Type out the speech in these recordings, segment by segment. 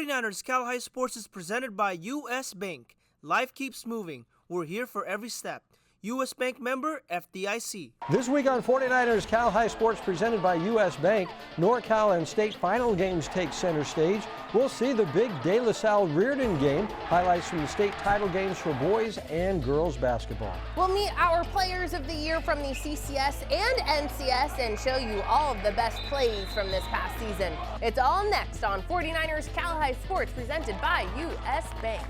49ers Cal High Sports is presented by U.S. Bank. Life keeps moving. We're here for every step. U.S. Bank member, FDIC. This week on 49ers Cal High Sports presented by U.S. Bank, NorCal and state final games take center stage. We'll see the big De La Salle Reardon game, highlights from the state title games for boys and girls basketball. We'll meet our players of the year from the CCS and NCS and show you all of the best plays from this past season. It's all next on 49ers Cal High Sports presented by U.S. Bank.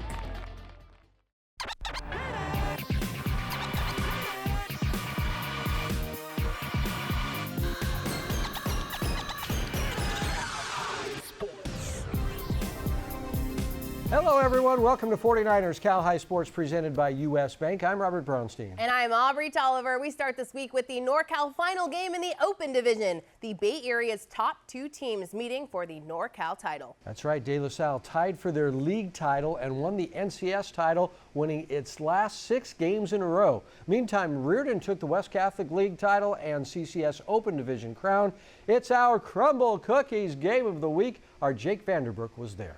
Hello everyone, welcome to 49ers Cal High Sports presented by U.S. Bank. I'm Robert Brownstein. And I'm Aubrey Tolliver. We start this week with the NorCal final game in the Open Division. The Bay Area's top two teams meeting for the NorCal title. That's right, De La Salle tied for their league title and won the NCS title, winning its last 6 games in a row. Meantime, Reardon took the West Catholic League title and CCS Open Division crown. It's our Crumble Cookies game of the week. Our Jake Vanderbrook was there.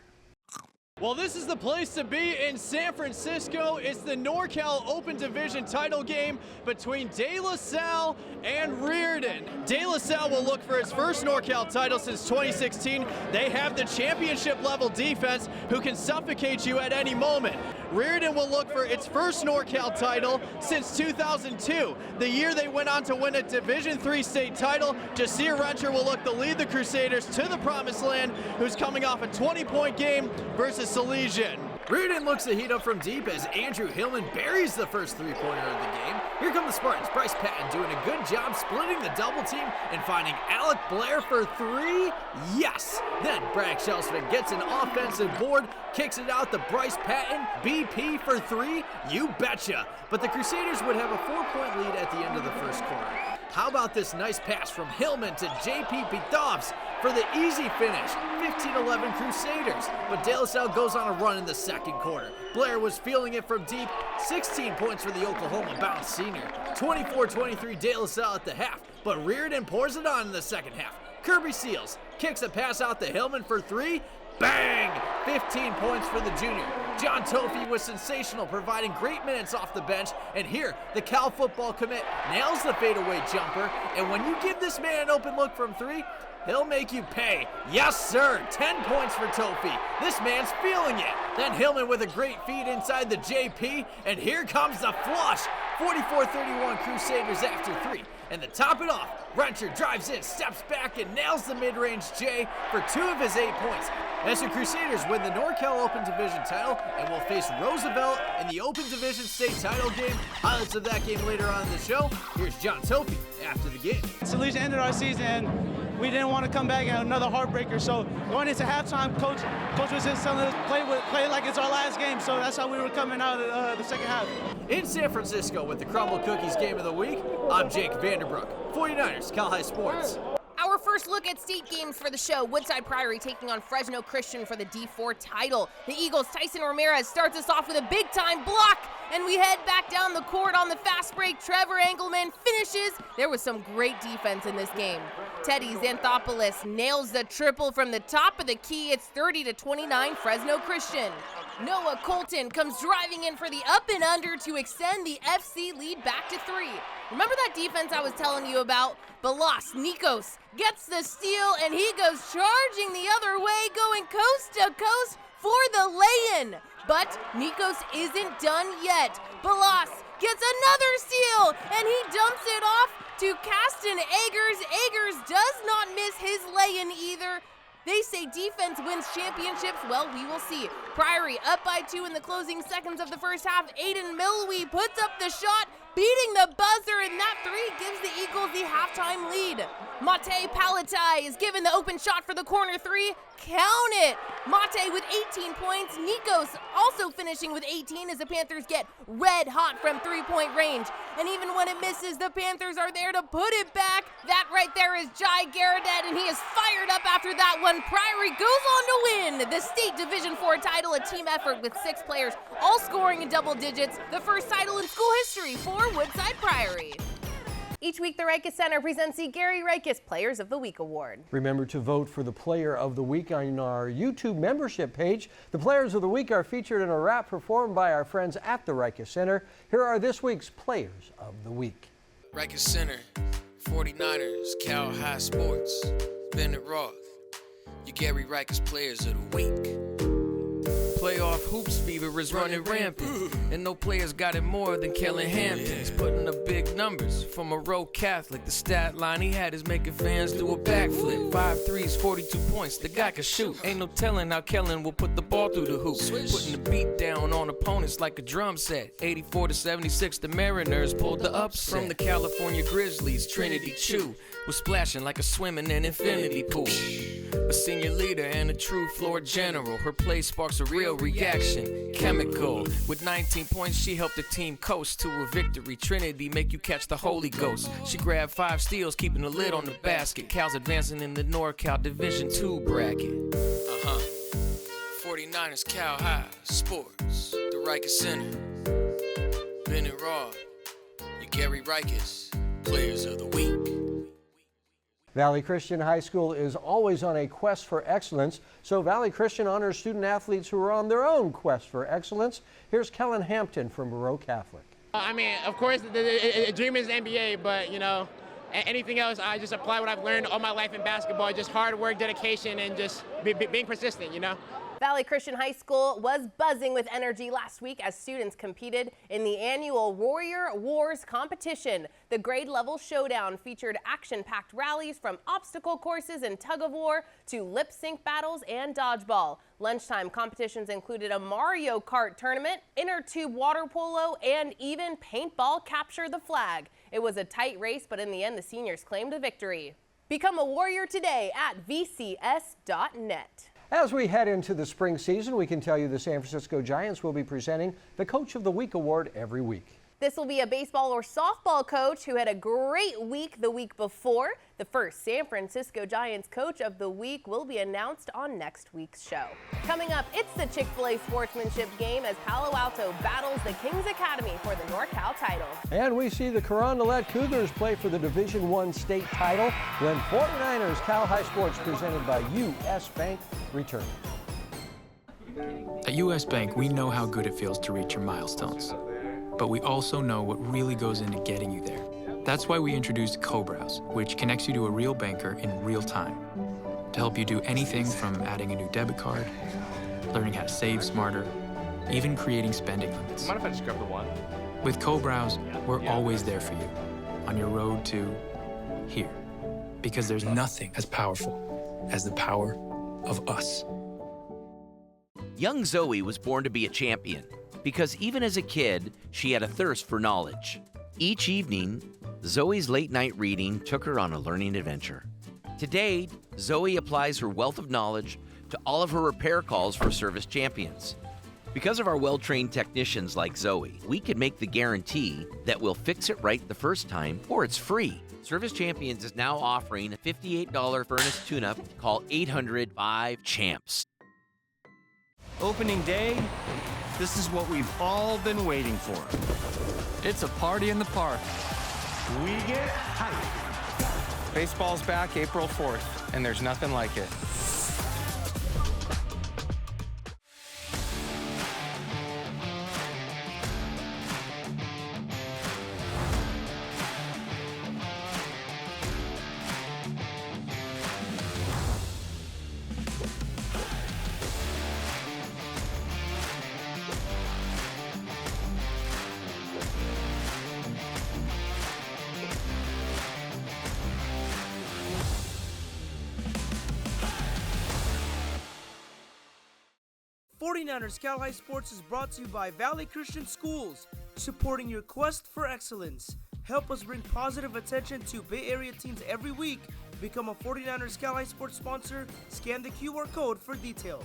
Well, this is the place to be in San Francisco. It's the NorCal Open Division title game between De La Salle and Reardon. De La Salle will look for its first NorCal title since 2016. They have the championship level defense who can suffocate you at any moment. Reardon will look for its first NorCal title since 2002, the year they went on to win a Division III state title. Jasir Rencher will look to lead the Crusaders to the promised land, who's coming off a 20-point game versus Salesian. Reardon looks to heat up from deep as Andrew Hillman buries the first three-pointer of the game. Here come the Spartans. Bryce Patton doing a good job splitting the double team and finding Alec Blair for 3. Yes! Then Braddock Shelsvik gets an offensive board, kicks it out to Bryce Patton. BP for 3. You betcha! But the Crusaders would have a 4-point lead at the end of the first quarter. How about this nice pass from Hillman to JP Pitovs for the easy finish, 15-11 Crusaders. But De La Salle goes on a run in the second quarter. Blair was feeling it from deep, 16 points for the Oklahoma-bound senior, 24-23 De La Salle at the half, but Reardon pours it on in the second half. Kirby Seals kicks a pass out to Hillman for 3. Bang! 15 points for the junior. John Tofey was sensational, providing great minutes off the bench. And here, the Cal football commit nails the fadeaway jumper. And when you give this man an open look from 3, he'll make you pay. Yes, sir. 10 points for Tofey. This man's feeling it. Then Hillman with a great feed inside the JP. And here comes the flush. 44-31 Crusaders after 3. And to top it off, Rencher drives in, steps back, and nails the mid-range J for 2 of his 8 points. As the Crusaders win the NorCal Open Division title and will face Roosevelt in the Open Division state title game. Highlights of that game later on in the show. Here's John Tofey after the game. Salesian ended our season, and we didn't want to come back and another heartbreaker. So going into halftime, coach was just telling us play like it's our last game. So that's how we were coming out of the second half. In San Francisco with the Crumble Cookies game of the week, I'm Jake Vanderbrook, 49ers Cal High Sports. Our first look at state games for the show. Woodside Priory taking on Fresno Christian for the D4 title. The Eagles' Tyson Ramirez starts us off with a big-time block, and we head back down the court on the fast break. Trevor Engelman finishes. There was some great defense in this game. Teddy Xanthopoulos nails the triple from the top of the key. It's 30-29 Fresno Christian. Noah Colton comes driving in for the up and under to extend the FC lead back to 3. Remember that defense I was telling you about? Balas Nikos gets the steal, and he goes charging the other way, going coast to coast for the lay-in. But Nikos isn't done yet. Balas gets another steal, and he dumps it off to Caston Eggers. Eggers does not miss his lay-in either. They say defense wins championships. Well, we will see. Priory up by 2 in the closing seconds of the first half. Aiden Milwee puts up the shot, beating the buzzer, and that 3 gives the Eagles the halftime lead. Mate Palatai is given the open shot for the corner 3. Count it! Mate with 18 points. Nikos also finishing with 18 as the Panthers get red hot from 3-point range. And even when it misses, the Panthers are there to put it back. That right there is Jai Garadet, and he is fired up after that one. Priory goes on to win the state Division IV title, a team effort with 6 players all scoring in double digits. The first title in school history for Woodside Priory. Each week, the Rikers Center presents the Gary Rikers Players of the Week Award. Remember to vote for the Player of the Week on our YouTube membership page. The Players of the Week are featured in a rap performed by our friends at the Rikers Center. Here are this week's Players of the Week. Rikers Center, 49ers, Cal High Sports, Bennett Roth, your Gary Rikers Players of the Week. Playoff hoops fever is running rampant, and no players got it more than Kellen Hampton. He's putting up big numbers from a Monroe Catholic. The stat line he had is making fans do a backflip. 5 threes, 42 points, the guy can shoot. Ain't no telling how Kellen will put the ball through the hoop. Putting the beat down on opponents like a drum set. 84-76, the Mariners pulled the upset. From the California Grizzlies, Trinity Chu was splashing like a swim in an infinity pool. A senior leader and a true floor general. Her play sparks a real reaction. Chemical. With 19 points, she helped the team coast to a victory. Trinity make you catch the Holy Ghost. She grabbed 5 steals, keeping the lid on the basket. Cal's advancing in the NorCal Division II bracket. 49ers Cal High Sports. The Rikers Center. Bennett Roth. Your Gary Rikers Players of the Week. Valley Christian High School is always on a quest for excellence, so Valley Christian honors student athletes who are on their own quest for excellence. Here's Kellen Hampton from Monroe Catholic. I mean, of course, the dream is the NBA, but, you know, anything else, I just apply what I've learned all my life in basketball, just hard work, dedication, and just being persistent, you know? Valley Christian High School was buzzing with energy last week as students competed in the annual Warrior Wars competition. The grade level showdown featured action-packed rallies from obstacle courses and tug-of-war to lip-sync battles and dodgeball. Lunchtime competitions included a Mario Kart tournament, inner tube water polo, and even paintball capture the flag. It was a tight race, but in the end, the seniors claimed a victory. Become a Warrior today at vcs.net. As we head into the spring season, we can tell you the San Francisco Giants will be presenting the Coach of the Week award every week. This will be a baseball or softball coach who had a great week the week before. The first San Francisco Giants Coach of the Week will be announced on next week's show. Coming up, it's the Chick-fil-A sportsmanship game as Palo Alto battles the Kings Academy for the NorCal title. And we see the Carondelet Cougars play for the Division I state title when 49ers Cal High Sports presented by U.S. Bank return. At U.S. Bank, we know how good it feels to reach your milestones. But we also know what really goes into getting you there. That's why we introduced CoBrowse, which connects you to a real banker in real time to help you do anything from adding a new debit card, learning how to save smarter, even creating spending limits. Mind if I just grab the one? With CoBrowse, we're always there for you on your road to here, because there's nothing as powerful as the power of us. Young Zoe was born to be a champion because even as a kid, she had a thirst for knowledge. Each evening, Zoe's late-night reading took her on a learning adventure. Today, Zoe applies her wealth of knowledge to all of her repair calls for service champions. Because of our well-trained technicians like Zoe, we can make the guarantee that we'll fix it right the first time or it's free. Service Champions is now offering a $58 furnace tune-up. Call 800-5CHAMPS. Opening day, this is what we've all been waiting for. It's a party in the park. We get hyped. Baseball's back April 4th, and there's nothing like it. '49ers Cal High Sports is brought to you by Valley Christian Schools, supporting your quest for excellence. Help us bring positive attention to Bay Area teens every week. Become a 49ers Cal High Sports sponsor. Scan the QR code for details.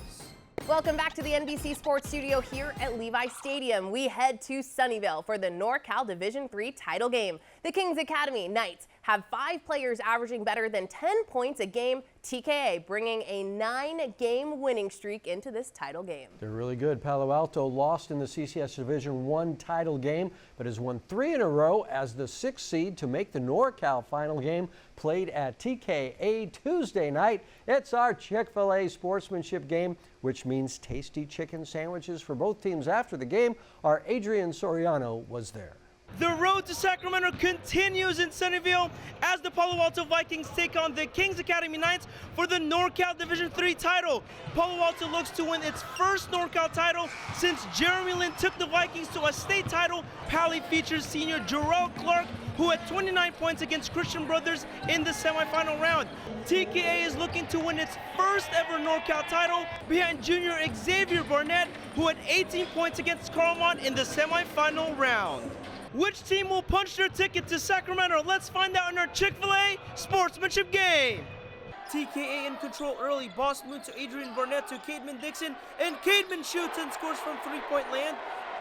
Welcome back to the NBC Sports Studio here at Levi Stadium. We head to Sunnyvale for the NorCal Division III title game. The Kings Academy Knights have 5 players averaging better than 10 points a game TKA bringing a 9-game winning streak into this title game. They're really good. Palo Alto lost in the CCS Division I title game, but has won 3 in a row as the 6th seed to make the NorCal final game played at TKA Tuesday night. It's our Chick-fil-A sportsmanship game, which means tasty chicken sandwiches for both teams after the game. Our Adrian Soriano was there. The road to Sacramento continues in Sunnyvale as the Palo Alto Vikings take on the Kings Academy Knights for the NorCal Division III title. Palo Alto looks to win its first NorCal title since Jeremy Lin took the Vikings to a state title. Pally features senior Jarrell Clark, who had 29 points against Christian Brothers in the semifinal round. TKA is looking to win its first ever NorCal title behind junior Xavier Barnett, who had 18 points against Carlmont in the semifinal round. Which team will punch their ticket to Sacramento? Let's find out in our Chick-fil-A sportsmanship game. TKA in control early. Boss Moon to Adrian Barnett to Cademan Dixon, and Cademan shoots and scores from three-point land.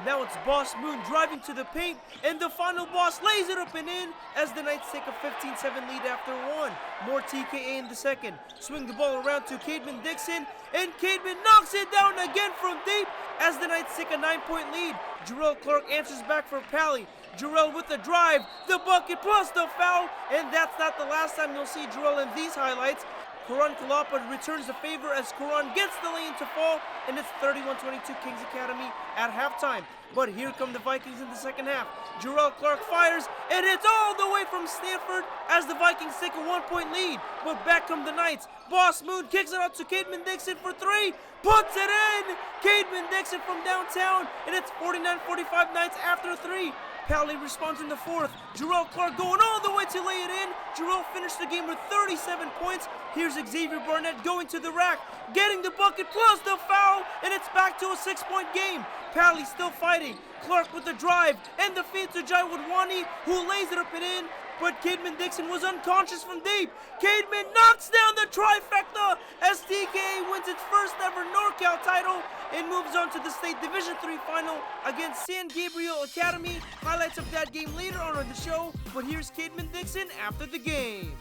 Now it's Boss Moon driving to the paint, and the final boss lays it up and in as the Knights take a 15-7 lead after one. More TKA in the second. Swing the ball around to Cademan Dixon, and Cademan knocks it down again from deep as the Knights take a 9-point lead. Jarrell Clark answers back for Pally. Jarrell with the drive, the bucket plus the foul, and that's not the last time you'll see Jarrell in these highlights. Karan Kalapa returns the favor as Karan gets the lane to fall, and it's 31-22 Kings Academy at halftime. But here come the Vikings in the second half. Jarrell Clark fires, and it's all the way from Stanford as the Vikings take a 1-point lead. But back come the Knights. Boss Moon kicks it out to Cademan Dixon for 3, puts it in! Cademan Dixon from downtown, and it's 49-45 Knights after 3. Pally responds in the fourth. Jarrell Clark going all the way to lay it in. Jarrell finished the game with 37 points. Here's Xavier Barnett going to the rack, getting the bucket plus the foul, and it's back to a 6-point game. Pally still fighting. Clark with the drive and the feed to Jai Wadwani, who lays it up and in. But Cademan Dixon was unconscious from deep. Cademan knocks down the trifecta as TKA wins its first ever NorCal title and moves on to the state Division III final against San Gabriel Academy. Highlights of that game later on in the show, but here's Cademan Dixon after the game.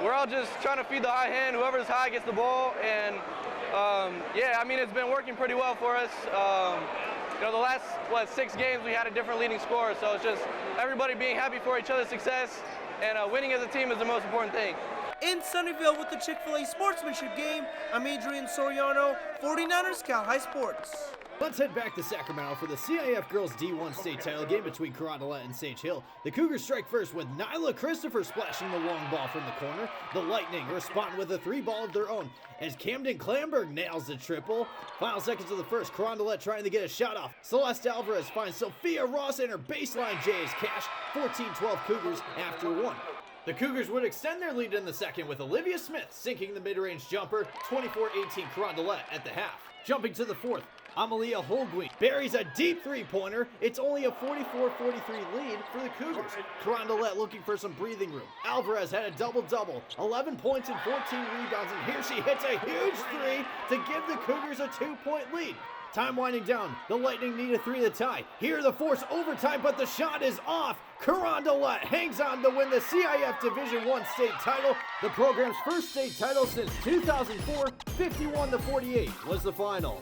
We're all just trying to feed the high hand. Whoever's high gets the ball, and yeah, I mean, it's been working pretty well for us. You know, the last 6 games we had a different leading scorer, so it's just everybody being happy for each other's success, and winning as a team is the most important thing. In Sunnyvale with the Chick-fil-A sportsmanship game, I'm Adrian Soriano, 49ers Cal High Sports. Let's head back to Sacramento for the CIF Girls D1 state title game between Carondelet and Sage Hill. The Cougars strike first with Nyla Christopher splashing the long ball from the corner. The Lightning respond with a 3-ball of their own as Camden Clamberg nails the triple. Final seconds of the first, Carondelet trying to get a shot off. Celeste Alvarez finds Sophia Ross and her baseline J is cash. 14-12 Cougars after 1. The Cougars would extend their lead in the second with Olivia Smith sinking the mid-range jumper. 24-18 Carondelet at the half. Jumping to the fourth, Amalia Holguin buries a deep three-pointer. It's only a 44-43 lead for the Cougars. Carondelet looking for some breathing room. Alvarez had a double-double, 11 points and 14 rebounds, and here she hits a huge three to give the Cougars a 2-point lead. Time winding down. The Lightning need a 3 to tie. Here to force overtime, but the shot is off. Carondelet hangs on to win the CIF Division I state title. The program's first state title since 2004. 51-48 was the final.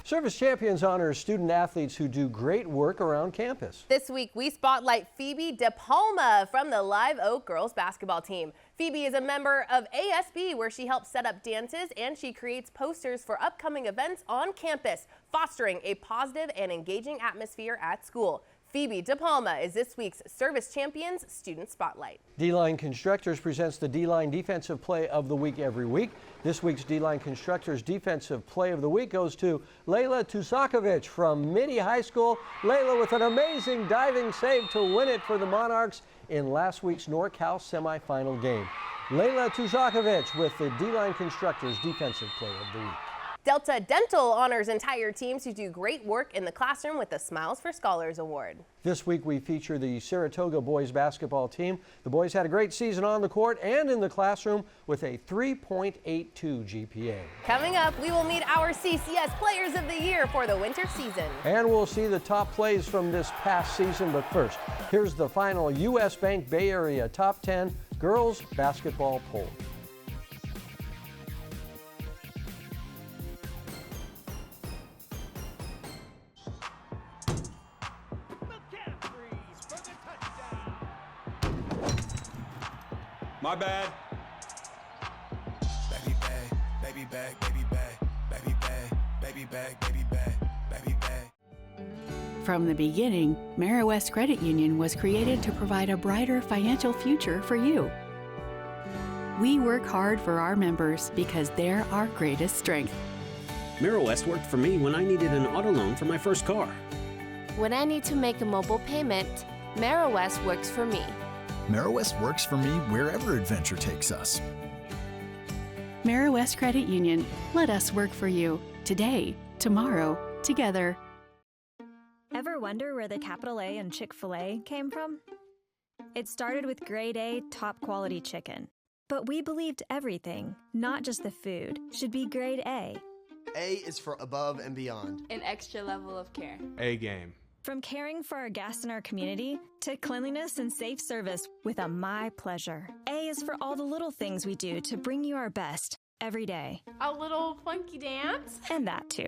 Service Champions honors student athletes who do great work around campus. This week, we spotlight Phoebe DePalma from the Live Oak girls basketball team. Phoebe is a member of ASB, where she helps set up dances and she creates posters for upcoming events on campus, fostering a positive and engaging atmosphere at school. Phoebe DePalma is this week's Service Champions Student Spotlight. D-Line Constructors presents the D-Line Defensive Play of the Week every week. This week's D-Line Constructors Defensive Play of the Week goes to Layla Tusakovic from Midi High School. Layla with an amazing diving save to win it for the Monarchs in last week's NorCal semifinal game. Layla Tusakovic with the D-Line Constructors Defensive Play of the Week. Delta Dental honors entire teams who do great work in the classroom with the Smiles for Scholars Award. This week we feature the Saratoga boys basketball team. The boys had a great season on the court and in the classroom with a 3.82 GPA. Coming up, we will meet our CCS Players of the Year for the winter season. And we'll see the top plays from this past season, but first, here's the final U.S. Bank Bay Area Top 10 Girls Basketball Poll. My bad. Baby bag, baby bag, baby bag, baby bag, baby bag, baby bag, baby bag. From the beginning, Mara-West Credit Union was created to provide a brighter financial future for you. We work hard for our members because they're our greatest strength. Mara-West worked for me when I needed an auto loan for my first car. When I need to make a mobile payment, Mara-West works for me. Mara-West works for me wherever adventure takes us. Mara-West Credit Union. Let us work for you. Today, tomorrow, together. Ever wonder where the capital A in Chick-fil-A came from? It started with grade A, top quality chicken. But we believed everything, not just the food, should be grade A. A is for above and beyond. An extra level of care. A game. From caring for our guests in our community to cleanliness and safe service with a My Pleasure. A is for all the little things we do to bring you our best every day. A little funky dance. And that too.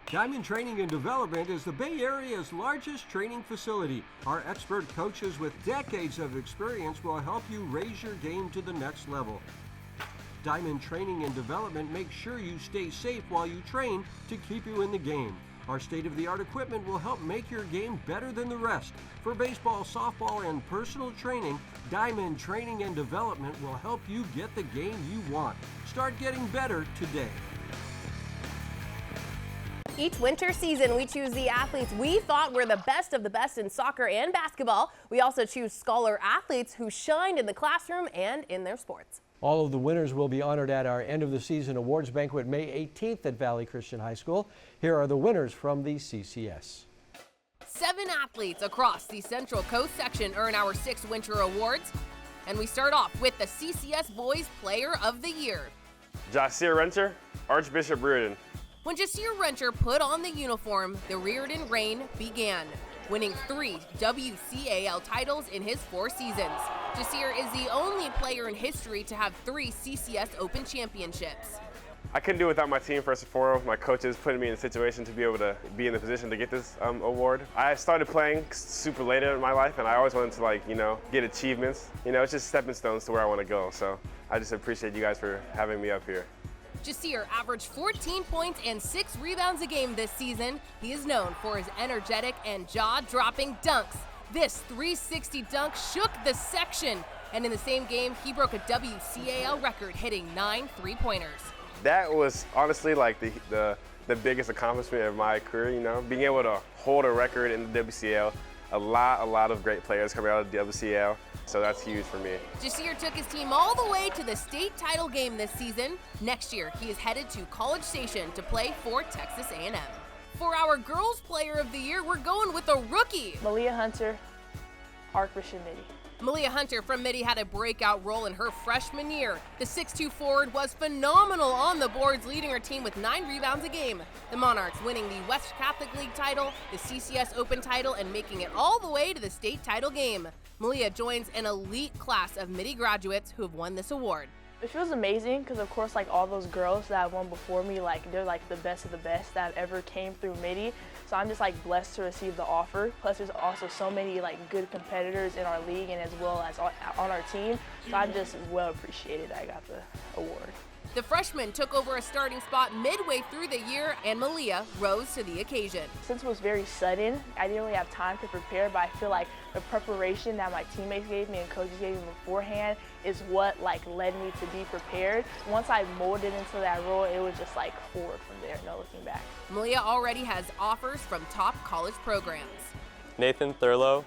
Diamond Training and Development is the Bay Area's largest training facility. Our expert coaches with decades of experience will help you raise your game to the next level. Diamond Training and Development makes sure you stay safe while you train to keep you in the game. Our state-of-the-art equipment will help make your game better than the rest. For baseball, softball, and personal training, Diamond Training and Development will help you get the game you want. Start getting better today. Each winter season, we choose the athletes we thought were the best of the best in soccer and basketball. We also choose scholar athletes who shined in the classroom and in their sports. All of the winners will be honored at our end-of-the-season awards banquet May 18th at Valley Christian High School. Here are the winners from the CCS. 7 athletes across the Central Coast section earn our 6 winter awards. And we start off with the CCS Boys Player of the Year. Jasir Renter, Archbishop Riordan. When Jasir Renter put on the uniform, the Riordan reign began, winning 3 WCAL titles in his 4 seasons. Jasir is the only player in history to have 3 CCS Open championships. I couldn't do it without my team, first and foremost, my coaches putting me in a situation to be able to be in the position to get this award. I started playing super late in my life, and I always wanted to, get achievements. It's just stepping stones to where I want to go. So I just appreciate you guys for having me up here. Jasir averaged 14 points and 6 rebounds a game this season. He is known for his energetic and jaw-dropping dunks. This 360 dunk shook the section, and in the same game, he broke a WCAL record, hitting 9 three-pointers. That was honestly like the biggest accomplishment of my career, being able to hold a record in the WCAL. A lot of great players coming out of the WCAL, so that's huge for me. Jasir took his team all the way to the state title game this season. Next year, he is headed to College Station to play for Texas A&M. For our Girls Player of the Year, we're going with a rookie. Malia Hunter, Archbishop Mitty. Malia Hunter from Mitty had a breakout role in her freshman year. The 6'2" forward was phenomenal on the boards, leading her team with 9 rebounds a game. The Monarchs winning the West Catholic League title, the CCS Open title, and making it all the way to the state title game. Malia joins an elite class of Mitty graduates who have won this award. It feels amazing because, of course, all those girls that have won before me, they're the best of the best that ever came through Mitty. So I'm just blessed to receive the offer. Plus, there's also so many good competitors in our league and as well as on our team. So I'm just well appreciated that I got the award. The freshman took over a starting spot midway through the year, and Malia rose to the occasion. Since it was very sudden, I didn't really have time to prepare, but I feel like the preparation that my teammates gave me and coaches gave me beforehand is what led me to be prepared. Once I molded into that role, it was just forward from there, no looking back. Malia already has offers from top college programs. Nathan Thurlow,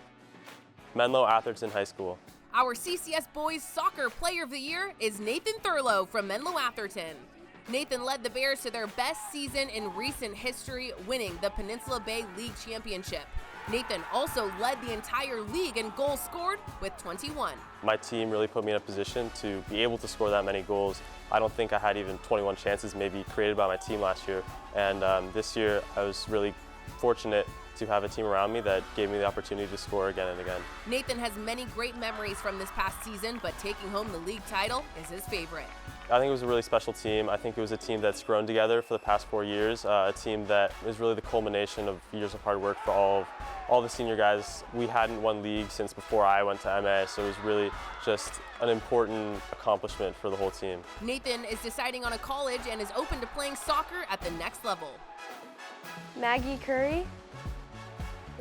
Menlo Atherton High School. Our CCS Boys Soccer Player of the Year is Nathan Thurlow from Menlo Atherton. Nathan led the Bears to their best season in recent history, winning the Peninsula Bay League Championship. Nathan also led the entire league in goals scored with 21. My team really put me in a position to be able to score that many goals. I don't think I had even 21 chances maybe created by my team last year. And this year I was really fortunate to have a team around me that gave me the opportunity to score again and again. Nathan has many great memories from this past season, but taking home the league title is his favorite. I think it was a really special team. I think it was a team that's grown together for the past 4 years, a team that is really the culmination of years of hard work for all the senior guys. We hadn't won league since before I went to MA, so it was really just an important accomplishment for the whole team. Nathan is deciding on a college and is open to playing soccer at the next level. Maggie Curry,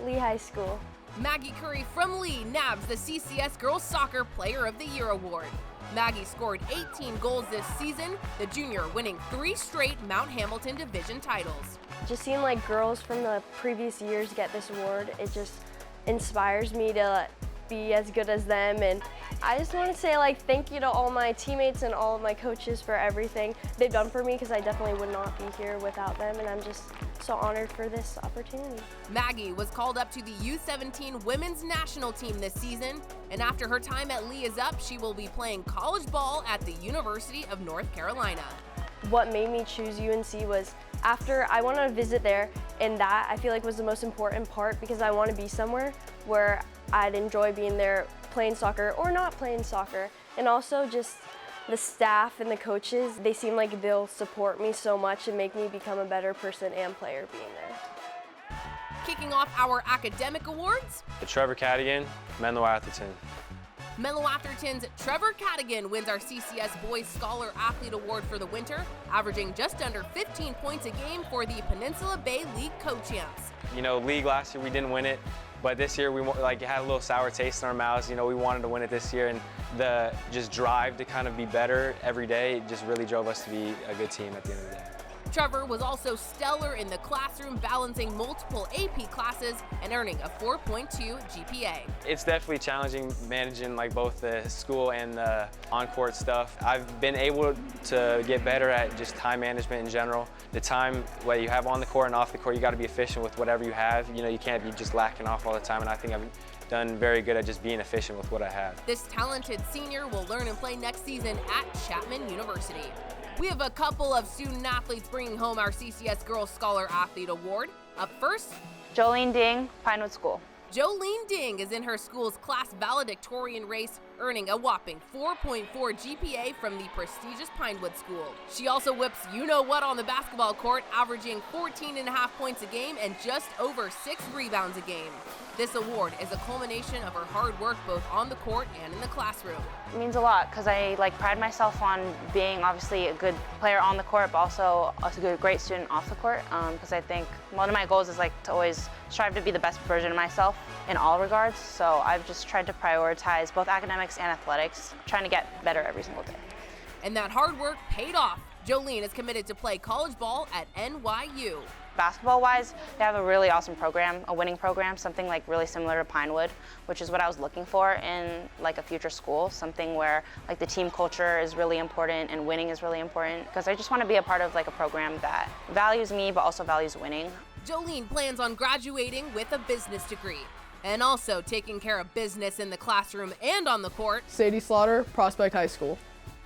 Lee High School. Maggie Curry from Lee nabs the CCS Girls Soccer Player of the Year award. Maggie scored 18 goals this season, the junior winning 3 straight Mount Hamilton Division titles. Just seeing like girls from the previous years get this award, it just inspires me to be as good as them. And I just want to say thank you to all my teammates and all of my coaches for everything they've done for me, because I definitely would not be here without them, and I'm just so honored for this opportunity. Maggie was called up to the U17 women's national team this season, and after her time at Lee is up, she will be playing college ball at the University of North Carolina. What made me choose UNC was after I wanted to visit there, and that I feel like was the most important part, because I want to be somewhere where I'd enjoy being there playing soccer or not playing soccer. And also just the staff and the coaches, they seem like they'll support me so much and make me become a better person and player being there. Kicking off our academic awards, Trevor Cadigan, Menlo Atherton. Menlo Atherton's Trevor Cadigan wins our CCS Boys Scholar Athlete Award for the winter, averaging just under 15 points a game for the Peninsula Bay League co-champs. You know, league last year we didn't win it, but this year we had a little sour taste in our mouths. You know, we wanted to win it this year, and the just drive to kind of be better every day just really drove us to be a good team at the end of the day. Trevor was also stellar in the classroom, balancing multiple AP classes and earning a 4.2 GPA. It's definitely challenging managing both the school and the on-court stuff. I've been able to get better at just time management in general. The time whether you have on the court and off the court, you got to be efficient with whatever you have. You know, you can't be just lacking off all the time, and I think I've done very good at just being efficient with what I have. This talented senior will learn and play next season at Chapman University. We have a couple of student athletes bringing home our CCS Girls Scholar Athlete Award. Up first, Jolene Ding, Pinewood School. Jolene Ding is in her school's class valedictorian race, earning a whopping 4.4 GPA from the prestigious Pinewood School. She also whips you-know-what on the basketball court, averaging 14.5 points a game and just over 6 rebounds a game. This award is a culmination of her hard work both on the court and in the classroom. It means a lot because I pride myself on being obviously a good player on the court, but also a great student off the court, because I think one of my goals is to always strive to be the best version of myself in all regards. So I've just tried to prioritize both academics and athletics, trying to get better every single day. And that hard work paid off. Jolene is committed to play college ball at NYU. Basketball-wise, they have a really awesome program, a winning program, something really similar to Pinewood, which is what I was looking for in a future school, something where the team culture is really important and winning is really important, because I just want to be a part of a program that values me but also values winning. Jolene plans on graduating with a business degree and also taking care of business in the classroom and on the court. Sadie Slaughter, Prospect High School.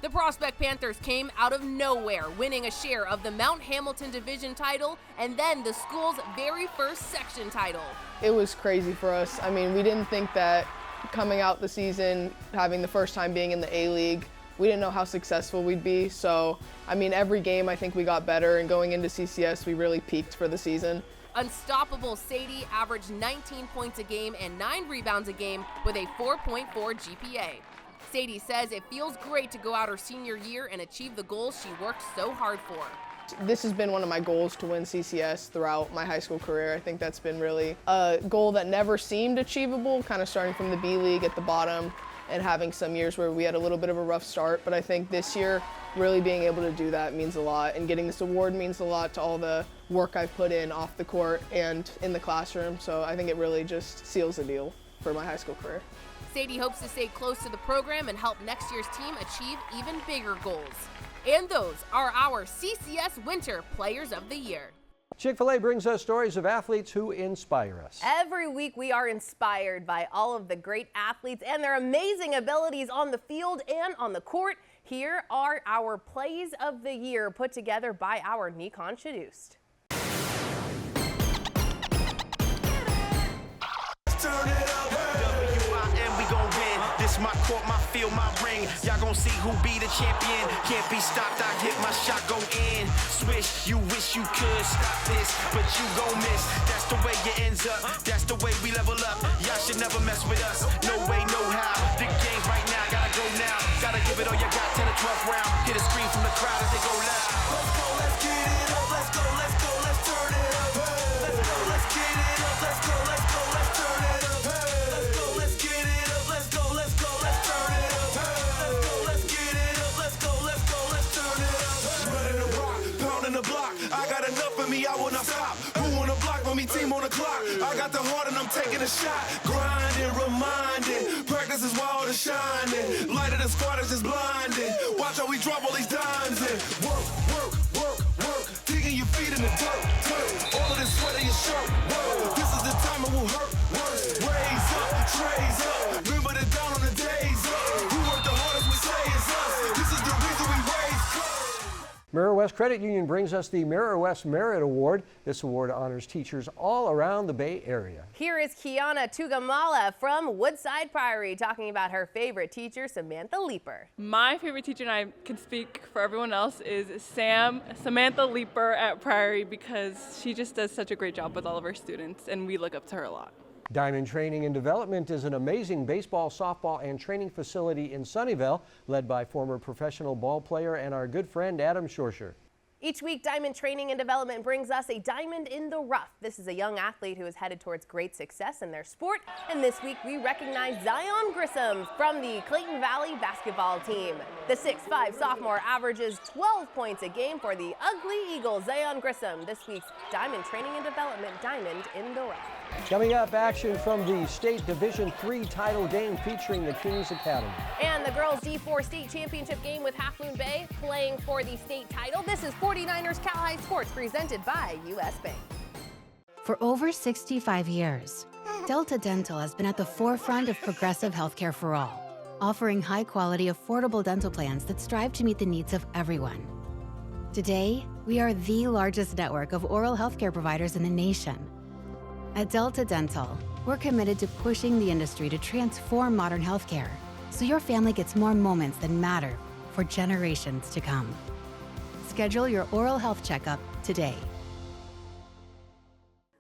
The Prospect Panthers came out of nowhere, winning a share of the Mount Hamilton Division title and then the school's very first section title. It was crazy for us. I mean, we didn't think that coming out the season, having the first time being in the A-League, we didn't know how successful we'd be. So, I mean, every game I think we got better, and going into CCS, we really peaked for the season. Unstoppable Sadie averaged 19 points a game and 9 rebounds a game with a 4.4 GPA. Sadie says it feels great to go out her senior year and achieve the goals she worked so hard for. This has been one of my goals, to win CCS throughout my high school career. I think that's been really a goal that never seemed achievable, kind of starting from the B League at the bottom and having some years where we had a little bit of a rough start. But I think this year, really being able to do that means a lot, and getting this award means a lot to all the work I've put in off the court and in the classroom. So I think it really just seals the deal for my high school career. Sadie hopes to stay close to the program and help next year's team achieve even bigger goals. And those are our CCS Winter Players of the Year. Chick-fil-A brings us stories of athletes who inspire us. Every week we are inspired by all of the great athletes and their amazing abilities on the field and on the court. Here are our Plays of the Year put together by our Nikon Shadoost. This my court, my field, my ring. Y'all gon' see who be the champion. Can't be stopped, I hit my shot, go in. Swish, you wish you could stop this, but you gon' miss. That's the way it ends up, that's the way we level up. Y'all should never mess with us, no way, no how. The game's right now, gotta go now. Gotta give it all you got, 10 to 12th round. Hit a scream from the crowd as they go loud. Let's go, let's get it up, let's go, let's go, let's turn it up. Let's go, let's get it up, let's go, let's go, let's turn it up. Let's go, let's get it up, let's go, let's go, let's turn it up. Let's go, let's get it up, let's go, let's go, let's turn it up. Running the rock, pounding the block. I got enough of me, I will not stop. Who on the block, when me team on the clock? I got the heart and I'm taking a shot. Grinding, reminding, practice is wild and shining. Light of the squad is just blinding. Watch how we drop all these dimes in. Work, work, work, work. Digging your feet in the dirt, dirt. All of this sweat in your shirt. Work. This is the time it will hurt worse. Raise up, trays up. Remember the down on the days up. We work the hardest, we say it's us. This is the reason we raise cups. Mirror West Credit Union brings us the Mirror West Merit Award. This award honors teachers all around the Bay Area. Here is Kiana Tugamala from Woodside Priory talking about her favorite teacher, Samantha Leeper. My favorite teacher, and I can speak for everyone else, is Samantha Leeper at Priory, because she just does such a great job with all of our students, and we look up to her a lot. Diamond Training and Development is an amazing baseball, softball, and training facility in Sunnyvale, led by former professional ball player and our good friend Adam Shorsher. Each week, Diamond Training and Development brings us a diamond in the rough. This is a young athlete who is headed towards great success in their sport. And this week, we recognize Zion Grissom from the Clayton Valley basketball team. The 6'5" sophomore averages 12 points a game for the Ugly Eagles. Zion Grissom, this week's Diamond Training and Development diamond in the rough. Coming up, action from the State Division III title game featuring the Kings Academy. And the girls D4 state championship game with Half Moon Bay playing for the state title. This is 49ers Cal High Sports presented by U.S. Bank. For over 65 years, Delta Dental has been at the forefront of progressive healthcare for all, offering high-quality, affordable dental plans that strive to meet the needs of everyone. Today, we are the largest network of oral healthcare providers in the nation. At Delta Dental, we're committed to pushing the industry to transform modern healthcare so your family gets more moments that matter for generations to come. Schedule your oral health checkup today.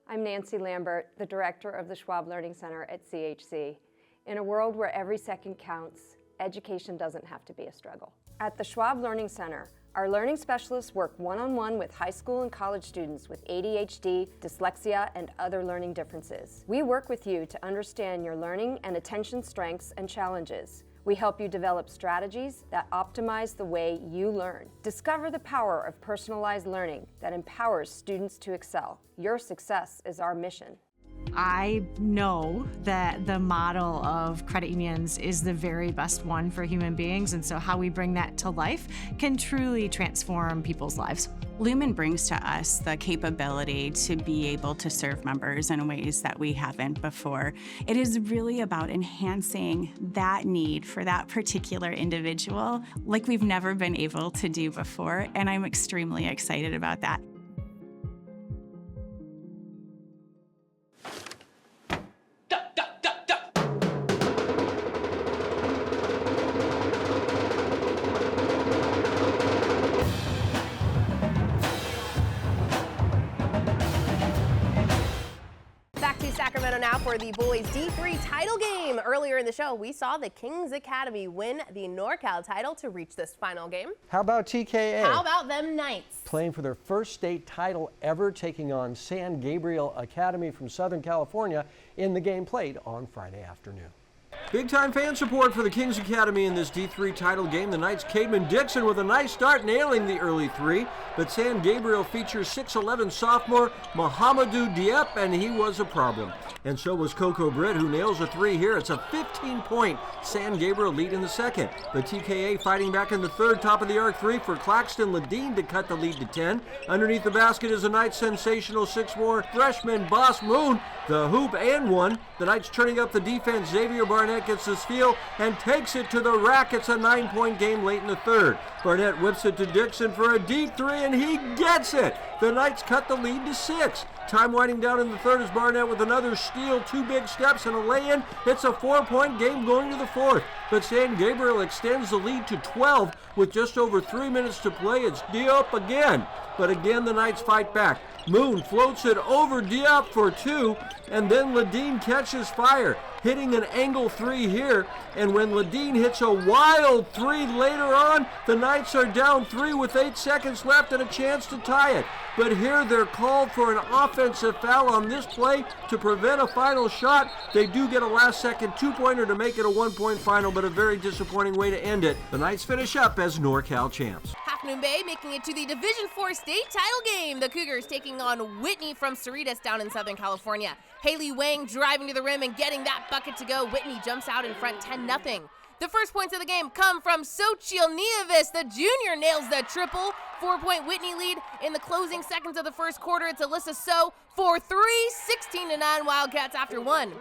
I'm Nancy Lambert, the director of the Schwab Learning Center at CHC. In a world where every second counts, education doesn't have to be a struggle. At the Schwab Learning Center, our learning specialists work one-on-one with high school and college students with ADHD, dyslexia, and other learning differences. We work with you to understand your learning and attention strengths and challenges. We help you develop strategies that optimize the way you learn. Discover the power of personalized learning that empowers students to excel. Your success is our mission. I know that the model of credit unions is the very best one for human beings, and so how we bring that to life can truly transform people's lives. Lumen brings to us the capability to be able to serve members in ways that we haven't before. It is really about enhancing that need for that particular individual like we've never been able to do before, and I'm extremely excited about that. Sacramento now for the boys D3 title game. Earlier in the show, we saw the Kings Academy win the NorCal title to reach this final game. How about TKA? How about them Knights? Playing for their first state title ever, taking on San Gabriel Academy from Southern California in the game played on Friday afternoon. Big-time fan support for the Kings Academy in this D3 title game. The Knights' Cademan Dixon with a nice start, nailing the early three. But San Gabriel features 6'11" sophomore Mohamedou Diep, and he was a problem. And so was Coco Britt, who nails a three here. It's a 15-point San Gabriel lead in the second. But TKA fighting back in the third, top of the arc three for Claxton Ledeen to cut the lead to 10. Underneath the basket is the Knights' sensational 6'4" freshman Boss Moon, the hoop and one. The Knights turning up the defense. Xavier Barnett Barnett gets the steal and takes it to the rack. It's a 9-point game late in the third. Barnett whips it to Dixon for a deep three, and he gets it. The Knights cut the lead to 6. Time winding down in the third as Barnett with another steal, 2 big steps, and a lay-in. It's a 4-point game going to the fourth. But San Gabriel extends the lead to 12 with just over 3 minutes to play. It's Diop again. But again, the Knights fight back. Moon floats it over Diop for 2, and then Ledeen catches fire, hitting an angle 3 here. And when Ledeen hits a wild 3 later on, the Knights are down 3 with 8 seconds left and a chance to tie it. But here they're called for an offensive foul on this play to prevent a final shot. They do get a last-second 2-pointer to make it a 1-point final, but a very disappointing way to end it. The Knights finish up as NorCal champs. Half Moon Bay making it to the Division IV state title game. The Cougars taking on Whitney from Cerritos down in Southern California. Haley Wang driving to the rim and getting that bucket to go. Whitney jumps out in front 10-0. The first points of the game come from Xochitl Nieves. The junior nails the triple. 4-point Whitney lead in the closing seconds of the first quarter. It's Alyssa So for 3, 16-9 Wildcats after 1.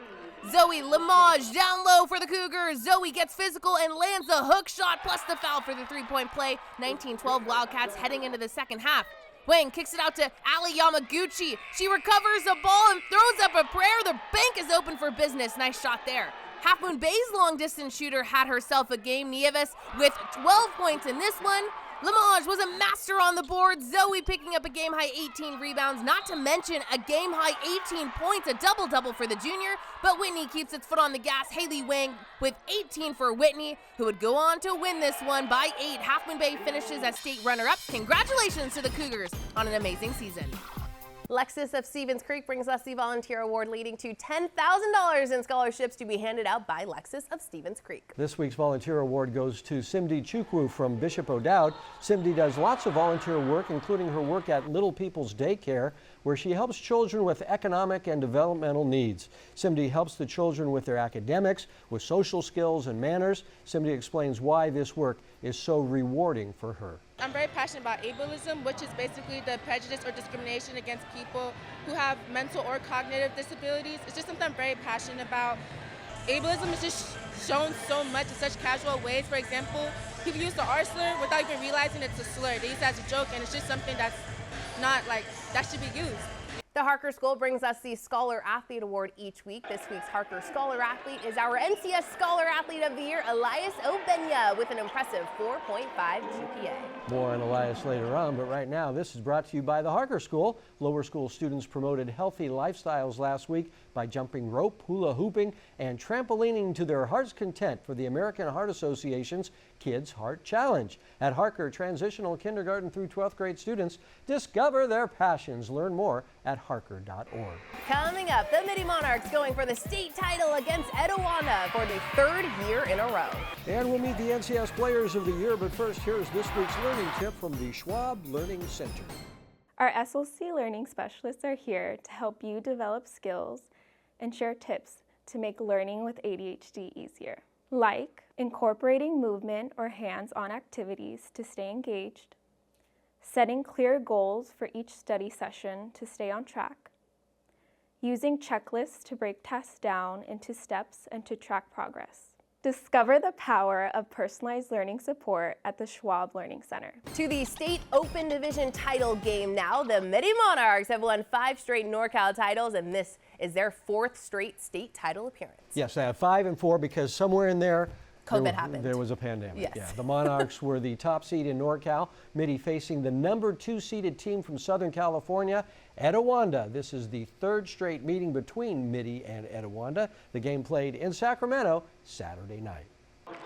Zoe Lamage down low for the Cougars. Zoe gets physical and lands the hook shot plus the foul for the 3-point play. 19-12 Wildcats heading into the second half. Wang kicks it out to Ali Yamaguchi. She recovers the ball and throws up a prayer. The bank is open for business. Nice shot there. Half Moon Bay's long-distance shooter had herself a game. Nieves with 12 points in this one. Lamage was a master on the board. Zoe picking up a game-high 18 rebounds, not to mention a game-high 18 points, a double-double for the junior. But Whitney keeps its foot on the gas. Haley Wang with 18 for Whitney, who would go on to win this one by 8. Half Moon Bay finishes as state runner-up. Congratulations to the Cougars on an amazing season. Lexus of Stevens Creek brings us the Volunteer Award, leading to $10,000 in scholarships to be handed out by Lexus of Stevens Creek. This week's Volunteer Award goes to Simdi Chukwu from Bishop O'Dowd. Simdi does lots of volunteer work, including her work at Little People's Daycare, where she helps children with economic and developmental needs. Simdi helps the children with their academics, with social skills and manners. Simdi explains why this work is so rewarding for her. I'm very passionate about ableism, which is basically the prejudice or discrimination against people who have mental or cognitive disabilities. It's just something I'm very passionate about. Ableism is just shown so much in such casual ways. For example, people use the R slur without even realizing it's a slur. They use it as a joke, and it's just something that's not like, that should be used. The Harker School brings us the Scholar Athlete Award each week. This week's Harker Scholar Athlete is our NCS Scholar Athlete of the Year, Elias Obenya, with an impressive 4.5 GPA. More on Elias later on, but right now this is brought to you by the Harker School. Lower school students promoted healthy lifestyles last week by jumping rope, hula hooping, and trampolining to their heart's content for the American Heart Association's Kids Heart Challenge. At Harker, transitional kindergarten through 12th grade students discover their passions. Learn more at harker.org. Coming up, the Midi Monarchs going for the state title against Etiwanda for the 3rd year in a row. And we'll meet the NCS Players of the Year, but first here's this week's learning tip from the Schwab Learning Center. Our SLC learning specialists are here to help you develop skills and share tips to make learning with ADHD easier, like incorporating movement or hands-on activities to stay engaged, setting clear goals for each study session to stay on track, using checklists to break tasks down into steps and to track progress. Discover the power of personalized learning support at the Schwab Learning Center. To the State Open Division title game now. The Midi Monarchs have won 5 straight NorCal titles, and this is their 4th straight state title appearance. Yes, they have 5 and 4 because somewhere in there COVID happened. There was a pandemic. Yes. Yeah, the Monarchs were the top seed in NorCal. Midi facing the number 2 seeded team from Southern California, Etiwanda. This is the 3rd straight meeting between Midi and Etiwanda. The game played in Sacramento Saturday night.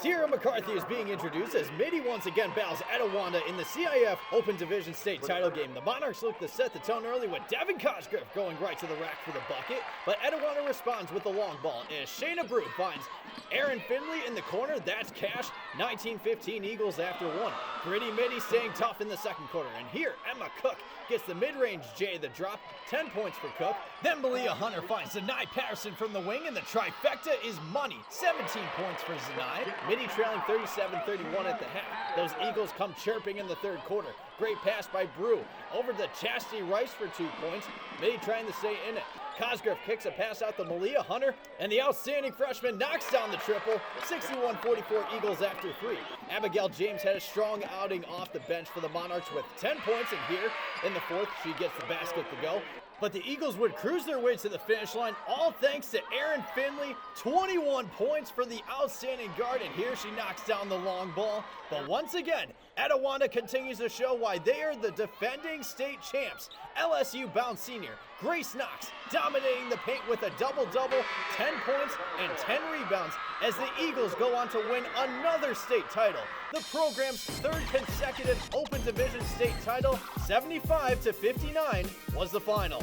Tierra McCarthy is being introduced as Midi once again battles Etiwanda in the CIF Open Division State title game. The Monarchs look to set the tone early with Devin Cosgrove going right to the rack for the bucket, but Etiwanda responds with the long ball as Shayna Brew finds Aaron Finley in the corner. That's cash. 19-15 Eagles after 1. Gritty Midi staying tough in the second quarter, and here Emma Cook gets the mid-range J, the drop, 10 points for Cook. Then Malia Hunter finds Zanai Patterson from the wing, and the trifecta is money. 17 points for Zanai. Midi trailing 37-31 at the half. Those Eagles come chirping in the third quarter. Great pass by Brew. Over to Chastity Rice for 2 points. Mitty trying to stay in it. Cosgrove kicks a pass out to Malia Hunter, and the outstanding freshman knocks down the triple. 61-44 Eagles after 3. Abigail James had a strong outing off the bench for the Monarchs with 10 points, and here in the fourth, she gets the basket to go. But the Eagles would cruise their way to the finish line, all thanks to Erin Finley. 21 points for the outstanding guard, and here she knocks down the long ball. But once again, Etiwanda continues to show why they are the defending state champs. LSU-bound senior Grace Knox dominating the paint with a double-double, 10 points and 10 rebounds as the Eagles go on to win another state title. The program's third consecutive Open Division state title, 75-59, was the final.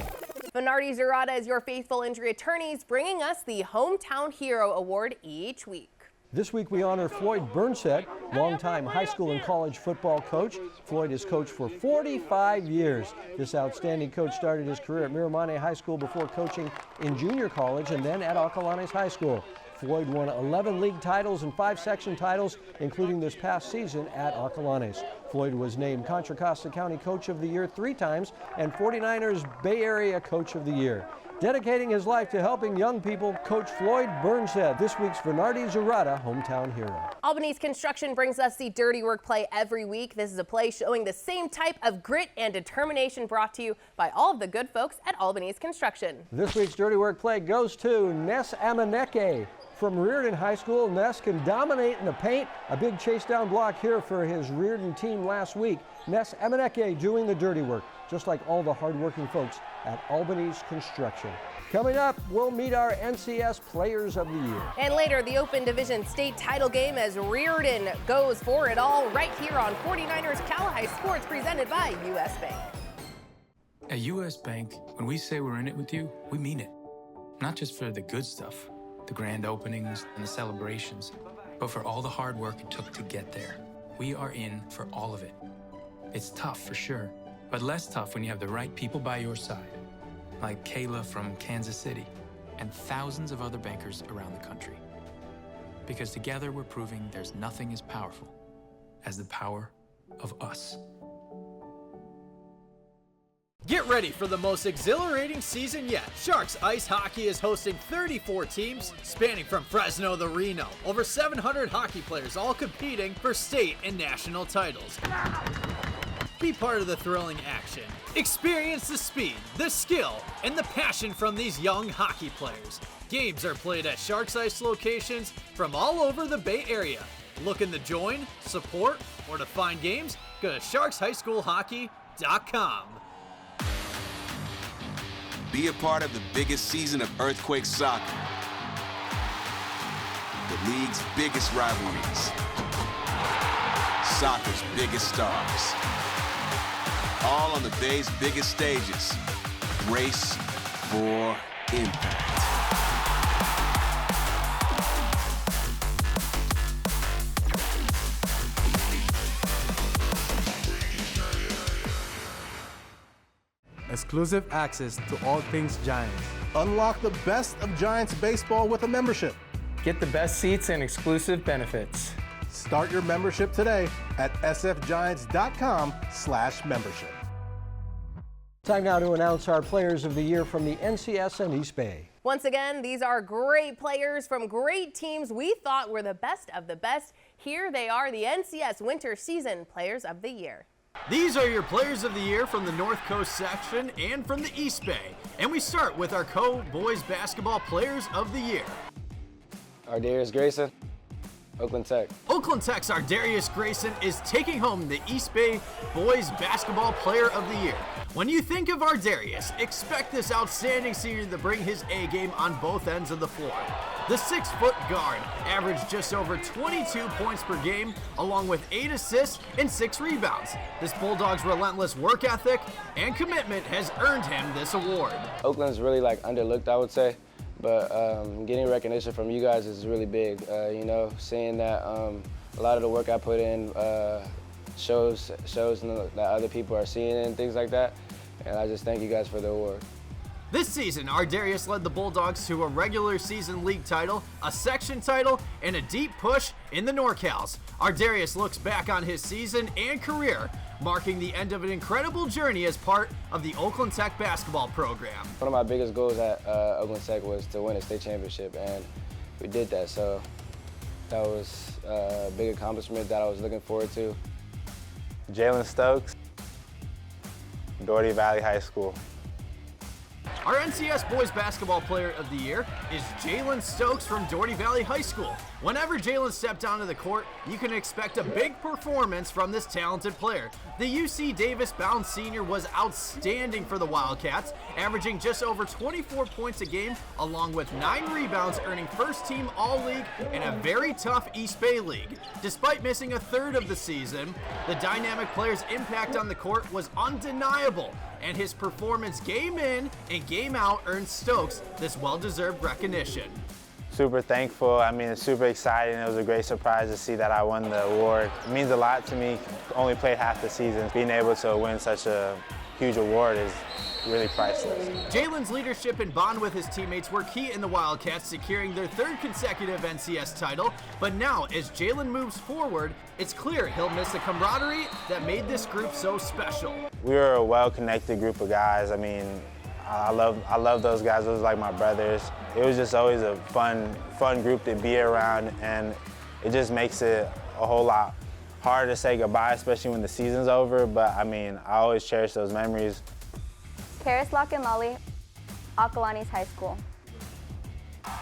Venardi Zurada is your faithful injury attorneys, bringing us the Hometown Hero Award each week. This week we honor Floyd Burnset, longtime high school and college football coach. Floyd has coached for 45 years. This outstanding coach started his career at Miramonte High School before coaching in junior college and then at Acalanes High School. Floyd won 11 league titles and 5 section titles, including this past season at Acalanes. Floyd was named Contra Costa County Coach of the Year 3 times and 49ers Bay Area Coach of the Year. Dedicating his life to helping young people, Coach Floyd Burnset, this week's Venardi Zurada Hometown Hero. Albany's Construction brings us the Dirty Work play every week. This is a play showing the same type of grit and determination, brought to you by all of the good folks at Albany's Construction. This week's Dirty Work play goes to Ness Amaneke. From Reardon High School, Ness can dominate in the paint. A big chase down block here for his Reardon team last week. Ness Amaneke doing the dirty work, just like all the hardworking folks at Albany's Construction. Coming up, we'll meet our NCS Players of the Year. And later, the Open Division state title game as Reardon goes for it all right here on 49ers Cali Sports, presented by U.S. Bank. At U.S. Bank, when we say we're in it with you, we mean it. Not just for the good stuff, the grand openings and the celebrations, but for all the hard work it took to get there. We are in for all of it. It's tough for sure, but less tough when you have the right people by your side, like Kayla from Kansas City and thousands of other bankers around the country. Because together we're proving there's nothing as powerful as the power of us. Get ready for the most exhilarating season yet. Sharks Ice Hockey is hosting 34 teams spanning from Fresno to Reno. Over 700 hockey players all competing for state and national titles. Be part of the thrilling action. Experience the speed, the skill, and the passion from these young hockey players. Games are played at Sharks Ice locations from all over the Bay Area. Looking to join, support, or to find games? Go to sharkshighschoolhockey.com. Be a part of the biggest season of Earthquake soccer. The league's biggest rivalries. Soccer's biggest stars. All on the Bay's biggest stages. Race for impact. Exclusive access to all things Giants. Unlock the best of Giants baseball with a membership. Get the best seats and exclusive benefits. Start your membership today at sfgiants.com/membership. Time now to announce our Players of the Year from the NCS and East Bay. Once again, these are great players from great teams we thought were the best of the best. Here they are, the NCS Winter Season Players of the Year. These are your Players of the Year from the North Coast section and from the East Bay. And we start with our co-boys basketball Players of the Year. Ardarius Grayson, Oakland Tech. Oakland Tech's Ardarius Grayson is taking home the East Bay Boys Basketball Player of the Year. When you think of Ardarius, expect this outstanding senior to bring his A game on both ends of the floor. The 6-foot guard averaged just over 22 points per game, along with 8 assists and 6 rebounds. This Bulldog's relentless work ethic and commitment has earned him this award. Oakland's really underlooked, I would say, but getting recognition from you guys is really big. Seeing that a lot of the work I put in shows that other people are seeing it and things like that. And I just thank you guys for the award. This season, Ardarius led the Bulldogs to a regular season league title, a section title, and a deep push in the NorCals. Ardarius looks back on his season and career, marking the end of an incredible journey as part of the Oakland Tech basketball program. One of my biggest goals at Oakland Tech was to win a state championship, and we did that, so that was a big accomplishment that I was looking forward to. Jalen Stokes, Doherty Valley High School. Our NCS Boys Basketball Player of the Year is Jalen Stokes from Doherty Valley High School. Whenever Jalen stepped onto the court, you can expect a big performance from this talented player. The UC Davis-bound senior was outstanding for the Wildcats, averaging just over 24 points a game, along with 9 rebounds, earning first-team All-League in a very tough East Bay League. Despite missing a third of the season, the dynamic player's impact on the court was undeniable, and his performance game in and game out earned Stokes this well-deserved recognition. Super thankful. I mean, it's super exciting. It was a great surprise to see that I won the award. It means a lot to me. Only played half the season. Being able to win such a huge award is really priceless. Jalen's leadership and bond with his teammates were key in the Wildcats securing their 3rd consecutive NCS title, but now as Jalen moves forward, it's clear he'll miss the camaraderie that made this group so special. We were a well-connected group of guys. I mean, I love those guys. Those were like my brothers. It was just always a fun group to be around, and it just makes it a whole lot harder to say goodbye, especially when the season's over. But I mean, I always cherish those memories. Karis Lakanlali, Acalanes High School.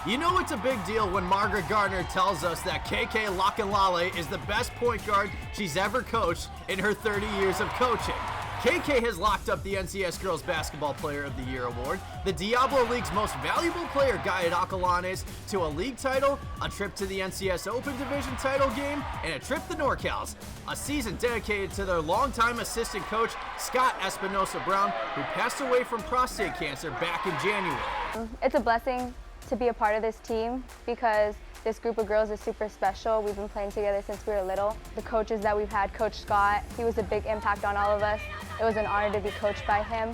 You know it's a big deal when Margaret Gardner tells us that KK Lakanlali is the best point guard she's ever coached in her 30 years of coaching. KK has locked up the NCS Girls Basketball Player of the Year award, the Diablo League's most valuable player guided Acalanes to a league title, a trip to the NCS Open Division title game, and a trip to NorCals. A season dedicated to their longtime assistant coach, Scott Espinosa Brown, who passed away from prostate cancer back in January. It's a blessing to be a part of this team because this group of girls is super special. We've been playing together since we were little. The coaches that we've had, Coach Scott, he was a big impact on all of us. It was an honor to be coached by him.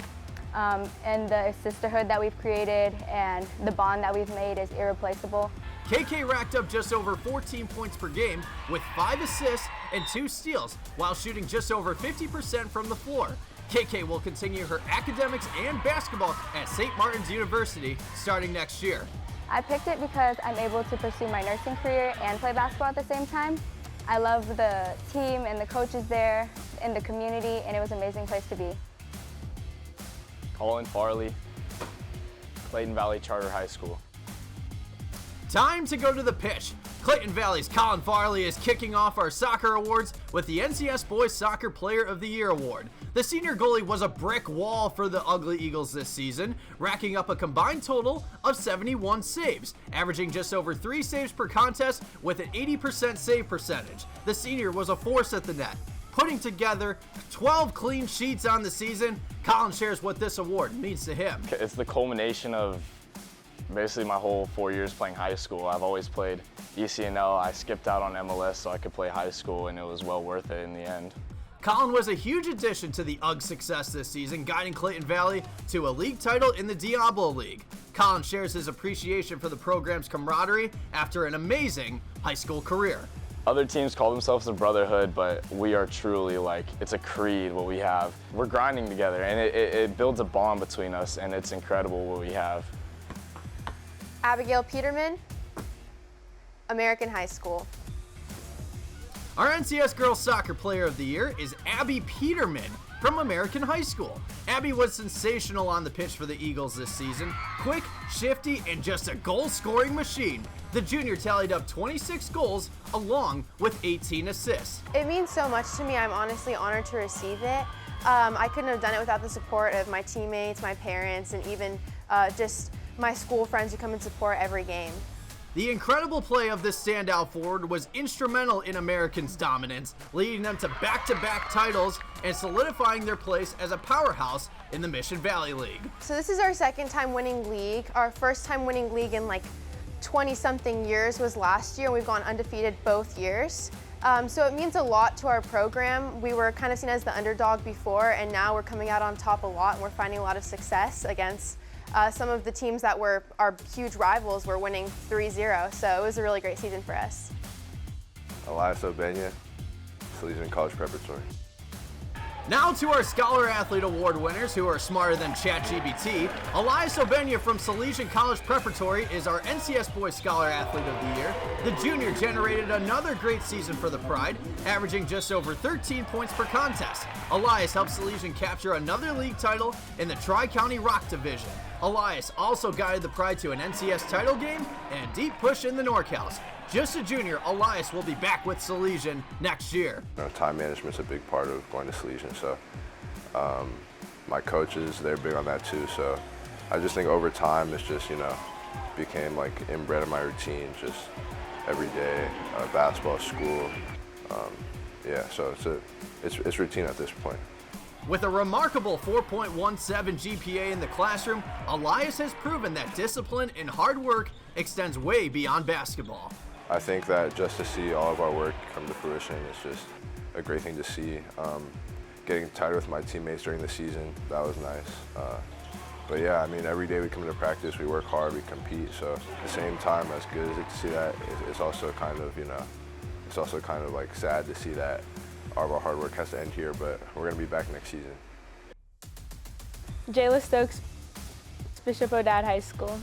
And the sisterhood that we've created and the bond that we've made is irreplaceable. KK racked up just over 14 points per game with 5 assists and 2 steals while shooting just over 50% from the floor. KK will continue her academics and basketball at St. Martin's University starting next year. I picked it because I'm able to pursue my nursing career and play basketball at the same time. I love the team and the coaches there and the community, and it was an amazing place to be. Colin Farley, Clayton Valley Charter High School. Time to go to the pitch. Clayton Valley's Colin Farley is kicking off our soccer awards with the NCS Boys Soccer Player of the Year award. The senior goalie was a brick wall for the Ugly Eagles this season, racking up a combined total of 71 saves, averaging just over 3 saves per contest with an 80% save percentage. The senior was a force at the net, putting together 12 clean sheets on the season. Colin shares what this award means to him. It's the culmination of basically my whole 4 years playing high school. I've always played ECNL. I skipped out on MLS so I could play high school, and it was well worth it in the end. Colin was a huge addition to the UGG success this season, guiding Clayton Valley to a league title in the Diablo League. Colin shares his appreciation for the program's camaraderie after an amazing high school career. Other teams call themselves a brotherhood, but we are truly it's a creed what we have. We're grinding together, and it builds a bond between us, and it's incredible what we have. Abigail Peterman, American High School. Our NCS Girls Soccer Player of the Year is Abby Peterman from American High School. Abby was sensational on the pitch for the Eagles this season. Quick, shifty, and just a goal-scoring machine. The junior tallied up 26 goals along with 18 assists. It means so much to me. I'm honestly honored to receive it. I couldn't have done it without the support of my teammates, my parents, and even just my school friends who come and support every game. The incredible play of this standout forward was instrumental in Americans' dominance, leading them to back-to-back titles and solidifying their place as a powerhouse in the Mission Valley League. So this is our 2nd time winning league. Our 1st time winning league in 20-something years was last year, and we've gone undefeated both years. So it means a lot to our program. We were kind of seen as the underdog before, and now we're coming out on top a lot, and we're finding a lot of success against some of the teams that were our huge rivals were winning 3-0, so it was a really great season for us. Elias Obenya, Salesian College Preparatory. Now to our Scholar Athlete Award winners who are smarter than ChatGPT. Elias Obenya from Salesian College Preparatory is our NCS Boys Scholar Athlete of the Year. The junior generated another great season for the Pride, averaging just over 13 points per contest. Elias helped Salesian capture another league title in the Tri-County Rock Division. Elias also guided the Pride to an NCS title game and a deep push in the NorCals. Just a junior, Elias will be back with Salesian next year. Time management's a big part of going to Salesian, so my coaches, they're big on that too. So I just think over time, it's just, became like inbred in my routine, just every day, basketball, school. So it's routine at this point. With a remarkable 4.17 GPA in the classroom, Elias has proven that discipline and hard work extends way beyond basketball. I think that just to see all of our work come to fruition is just a great thing to see. Getting tighter with my teammates during the season, that was nice. But yeah, every day we come to practice, we work hard, we compete. So at the same time, as good as it to see that, it's also kind of, like sad to see that all of our hard work has to end here, but we're gonna be back next season. Jayla Stokes, Bishop O'Dowd High School.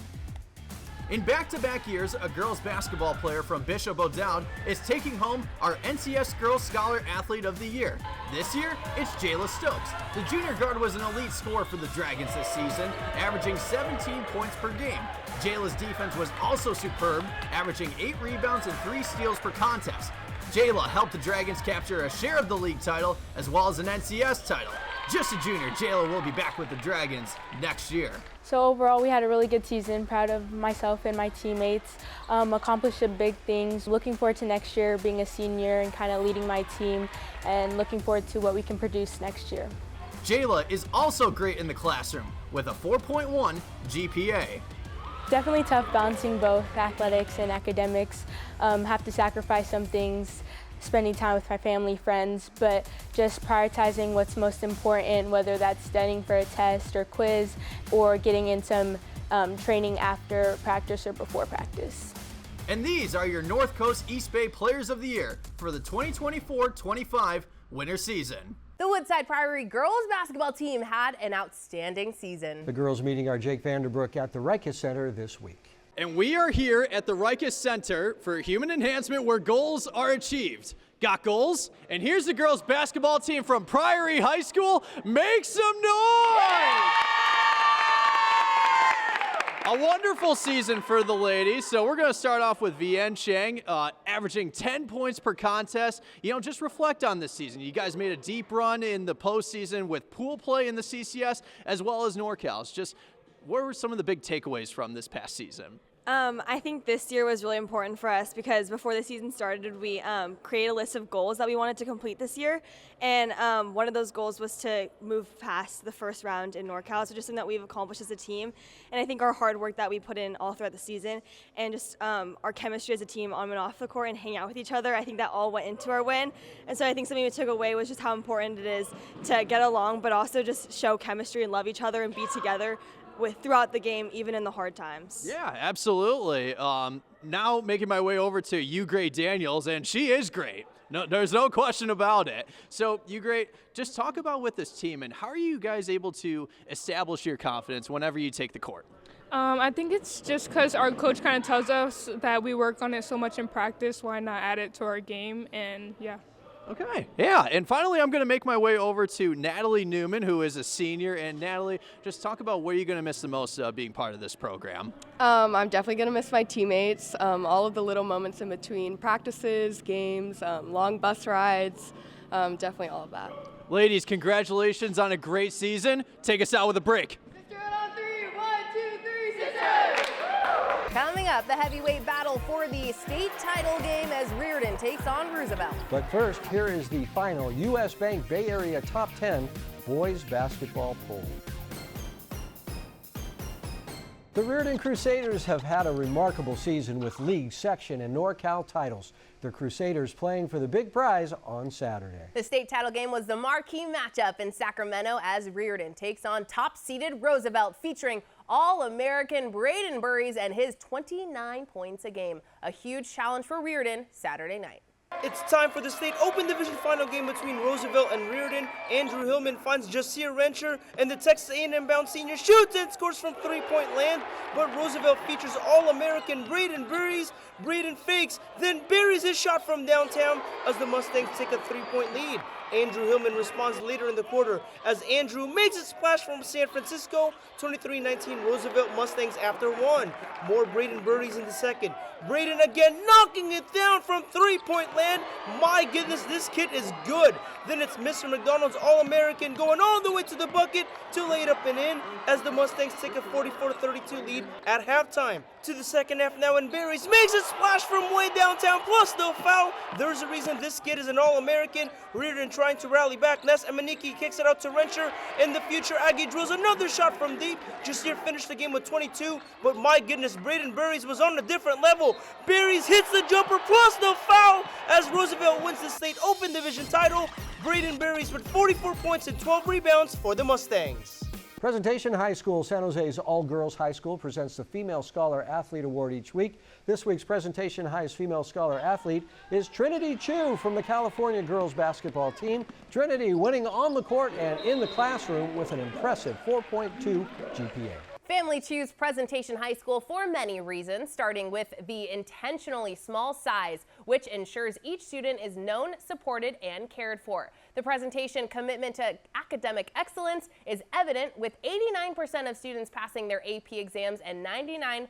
In back-to-back years, a girls basketball player from Bishop O'Dowd is taking home our NCS Girls Scholar Athlete of the Year. This year, it's Jayla Stokes. The junior guard was an elite scorer for the Dragons this season, averaging 17 points per game. Jayla's defense was also superb, averaging 8 rebounds and 3 steals per contest. Jayla helped the Dragons capture a share of the league title as well as an NCS title. Just a junior, Jayla will be back with the Dragons next year. So overall, we had a really good season. Proud of myself and my teammates. Accomplished some big things. Looking forward to next year, being a senior and kind of leading my team, and looking forward to what we can produce next year. Jayla is also great in the classroom with a 4.1 GPA. Definitely tough balancing both athletics and academics. Have to sacrifice some things, spending time with my family, friends, but just prioritizing what's most important, whether that's studying for a test or quiz or getting in some training after practice or before practice. And these are your North Coast East Bay Players of the Year for the 2024-25 winter season. The Woodside Priory girls basketball team had an outstanding season. The girls meeting our Jake Vanderbrook at the Rikus Center this week. And we are here at the Rikus Center for Human Enhancement where goals are achieved. Got goals? And here's the girls basketball team from Priory High School. Make some noise! A wonderful season for the ladies. So we're going to start off with Vienne Chang, averaging 10 points per contest. Just reflect on this season. You guys made a deep run in the postseason with pool play in the CCS as well as NorCals. Just what were some of the big takeaways from this past season? I think this year was really important for us because before the season started, we created a list of goals that we wanted to complete this year. And one of those goals was to move past the first round in NorCal, so just something that we've accomplished as a team. And I think our hard work that we put in all throughout the season and just our chemistry as a team on and off the court and hang out with each other, I think that all went into our win. And so I think something we took away was just how important it is to get along, but also just show chemistry and love each other and be together throughout the game, even in the hard times. Yeah, absolutely. Now making my way over to Ugray Daniels, and she is great. No, there's no question about it. So, Ugray, just talk about with this team, and how are you guys able to establish your confidence whenever you take the court? I think it's just because our coach kind of tells us that we work on it so much in practice, why not add it to our game, and yeah. Okay. Yeah, and finally I'm going to make my way over to Natalie Newman, who is a senior. And Natalie, just talk about where you're going to miss the most being part of this program. I'm definitely going to miss my teammates, all of the little moments in between practices, games, long bus rides, definitely all of that. Ladies, congratulations on a great season. Take us out with a break. Coming up, the heavyweight battle for the state title game as Reardon takes on Roosevelt. But first, here is the final U.S. Bank Bay Area Top 10 boys basketball poll. The Reardon Crusaders have had a remarkable season with league, section, and NorCal titles. The Crusaders playing for the big prize on Saturday. The state title game was the marquee matchup in Sacramento as Reardon takes on top-seeded Roosevelt, featuring All-American Braden Burries and his 29 points a game. A huge challenge for Reardon Saturday night. It's time for the state open division final game between Roosevelt and Reardon. Andrew Hillman finds Jasir Rencher, and the Texas A&M bound senior shoots and scores from three-point land. But Roosevelt features All-American Braden Burries. Braden fakes, then buries his shot from downtown as the Mustangs take a three-point lead. Andrew Hillman responds later in the quarter as Andrew makes a splash from San Francisco. 23-19 Roosevelt Mustangs after one. More Braden Burries in the second. Braden again knocking it down from three-point land. My goodness, this kid is good. Then it's Mr. McDonald's All-American going all the way to the bucket to lay it up and in as the Mustangs take a 44-32 lead at halftime. To the second half now, and Burries makes a splash from way downtown, plus no foul. There's a reason this kid is an All-American. Reardon trying to rally back. Ness Emaniki kicks it out to Rencher, and the future Aggie drills another shot from deep. Jasir finished the game with 22, but my goodness, Braden Burries was on a different level. Burries hits the jumper, plus no foul, as Roosevelt wins the state open division title. Braden Burries with 44 points and 12 rebounds for the Mustangs. Presentation High School, San Jose's all-girls high school, presents the Female Scholar Athlete Award each week. This week's Presentation High's Female Scholar Athlete is Trinity Chu from the California girls basketball team. Trinity winning on the court and in the classroom with an impressive 4.2 GPA. Family choose Presentation High School for many reasons, starting with the intentionally small size, which ensures each student is known, supported, and cared for. The Presentation commitment to academic excellence is evident, with 89% of students passing their AP exams and 99%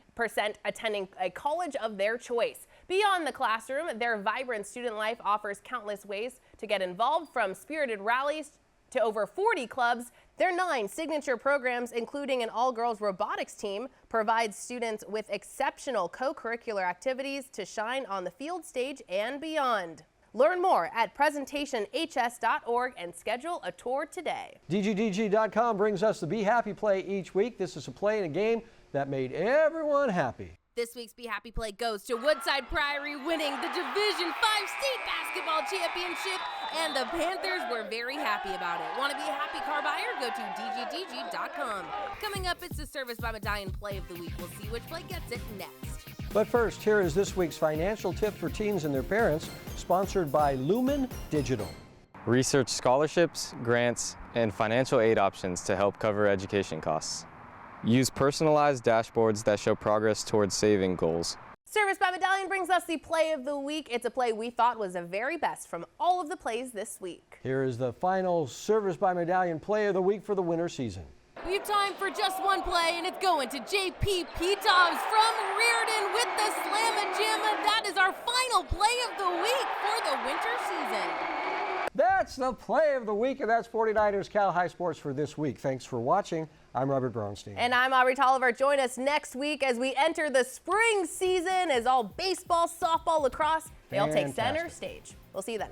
attending a college of their choice. Beyond the classroom, their vibrant student life offers countless ways to get involved, from spirited rallies to over 40 clubs. Their 9 signature programs, including an all-girls robotics team, provide students with exceptional co-curricular activities to shine on the field stage and beyond. Learn more at presentationhs.org and schedule a tour today. DGDG.com brings us the Be Happy Play each week. This is a play in a game that made everyone happy. This week's Be Happy Play goes to Woodside Priory, winning the Division 5 state basketball championship, and the Panthers were very happy about it. Want to be a happy car buyer? Go to DGDG.com. Coming up, it's the Service by Medallion Play of the Week. We'll see which play gets it next. But first, here is this week's financial tip for teens and their parents, sponsored by Lumen Digital. Research scholarships, grants, and financial aid options to help cover education costs. Use personalized dashboards that show progress towards saving goals. Service by Medallion brings us the Play of the Week. It's a play we thought was the very best from all of the plays this week. Here is the final Service by Medallion Play of the Week for the winter season. We have time for just one play, and it's going to JP P-Toms from Reardon with the Slamma-Jamma. That is our final play of the week for the winter season. That's the Play of the Week, and that's 49ers Cal High Sports for this week. Thanks for watching. I'm Robert Bronstein. And I'm Aubrey Tolliver. Join us next week as we enter the spring season, as all baseball, softball, lacrosse, they all take center stage. We'll see you then.